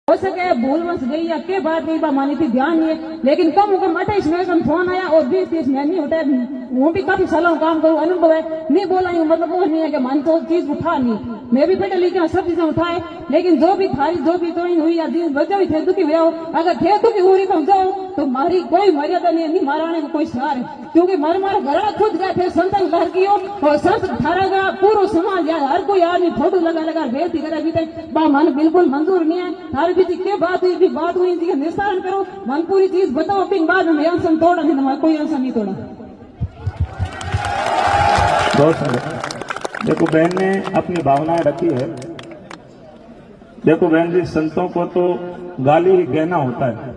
हो सके भूल वंश गई या के बात गई बा मानी थी ध्यान नहीं है, लेकिन कम 28 मिनट में फोन आया और 20-30 मिनट नहीं उठे। वो भी काफी सालों काम करूँ, अनुभव है, नहीं बोला हूँ, मतलब वो नहीं है कि मान तो चीज उठा नहीं, मैं भी पढ़े लिखे सब चीजें उठाए, लेकिन जो भी थारी जो भी तो हुई या दिन बजा भी थे दुखी हुआ हो, अगर थे दुखी हो रही तो जाओ, तो मारी कोई मर्यादा नहीं माराने को कोई सहार है, क्योंकि मारे घरा खुद गए थे संतन घर की हो, और संत थारा का पूरा समाज यार हर कोई आदमी फोटो लगा बेइज्जती करे भी बा मन बिल्कुल मंजूर नहीं है। थारी बीच के बात हुई जी निस्तारण करो, मन पूरी चीज बताओ, फिर बाद में अनशन तोड़ा नहीं, तुम्हारा कोई अनशन नहीं तोड़ा। देखो बहन ने अपनी भावनाएं रखी है। देखो बहन जी, संतों को तो गाली ही गहना होता है।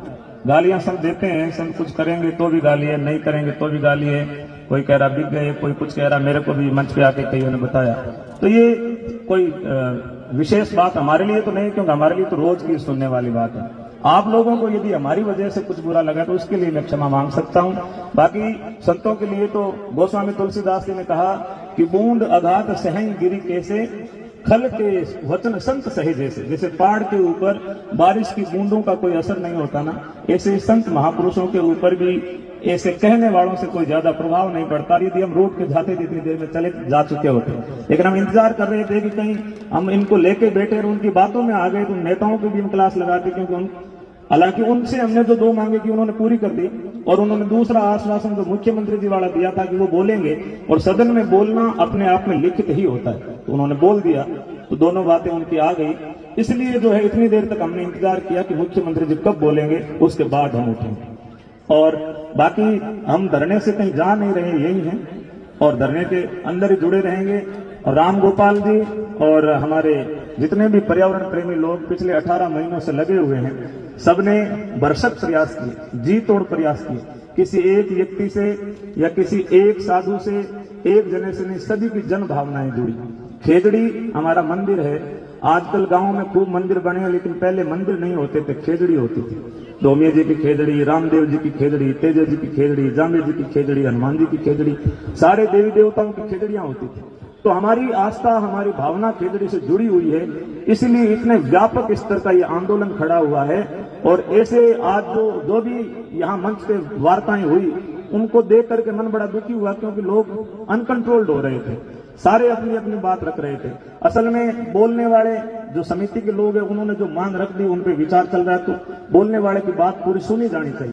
गालियां सब देते हैं, संत कुछ करेंगे तो भी गाली है, नहीं करेंगे तो भी गाली है। कोई कह रहा बिक गए, कोई कुछ कह रहा, मेरे को भी मंच पे आके कईयों ने बताया। तो ये कोई विशेष बात हमारे लिए तो नहीं, क्योंकि हमारे लिए तो रोज की सुनने वाली बात है। आप लोगों को यदि हमारी वजह से कुछ बुरा लगा तो उसके लिए मैं क्षमा मांग सकता हूं। बाकी संतों के लिए तो गोस्वामी तुलसीदास जी ने कहा कि बूंद अघात सहई गिरी कैसे, खल के वचन संत सहे जैसे। जैसे पहाड़ के ऊपर बारिश की बूंदों का कोई असर नहीं होता ना, ऐसे संत महापुरुषों के ऊपर भी ऐसे कहने वालों से कोई ज्यादा प्रभाव नहीं पड़ता। यदि हम रोड पे जाते थे इतनी देर में चले जा चुके होते, लेकिन हम इंतजार कर रहे थे कि कहीं हम इनको लेके बैठे और उनकी बातों में आ गए तो नेताओं की भी हम क्लास लगाते, क्योंकि हालांकि उनसे हमने जो 2 मांगे की उन्होंने पूरी कर दी, और उन्होंने दूसरा आश्वासन जो मुख्यमंत्री जी वाला दिया था कि वो बोलेंगे, और सदन में बोलना अपने आप में लिखित ही होता है, तो उन्होंने बोल दिया, तो दोनों बातें उनकी आ गई। इसलिए जो है इतनी देर तक हमने इंतजार किया कि मुख्यमंत्री जी कब बोलेंगे, उसके बाद हम उठेंगे। और बाकी हम धरने से कहीं जा नहीं रहे, यही हैं, और धरने के अंदर ही जुड़े रहेंगे। और राम गोपाल जी और हमारे जितने भी पर्यावरण प्रेमी लोग पिछले 18 महीनों से लगे हुए हैं, सबने भरसक प्रयास किए, जी तोड़ प्रयास किए। किसी एक व्यक्ति से या किसी एक साधु से, एक जने से नहीं, सभी की जन भावनाएं जुड़ी। खेजड़ी हमारा मंदिर है। आजकल गांव में खूब मंदिर बने हैं, लेकिन पहले मंदिर नहीं होते थे, खेजड़ी होती थी। डोमिया जी की खेजड़ी, रामदेव जी की खेजड़ी, तेजा जी की खेजड़ी, जामे जी की खेजड़ी, हनुमान जी की खेजड़ी, सारे देवी देवताओं की खेजड़ियां होती थी। तो हमारी आस्था, हमारी भावना खेजड़ी से जुड़ी हुई है, इसलिए इतने व्यापक स्तर का ये आंदोलन खड़ा हुआ है। और ऐसे आज जो भी यहाँ मंच पे वार्ताएं हुई, उनको देख करके मन बड़ा दुखी हुआ, क्योंकि लोग अनकंट्रोल्ड हो रहे थे, सारे अपनी अपनी बात रख रहे थे। असल में बोलने वाले जो समिति के लोग हैं, उन्होंने जो मांग रख दी, उन पे विचार चल रहा है, तो बोलने वाले की बात पूरी सुनी जानी चाहिए।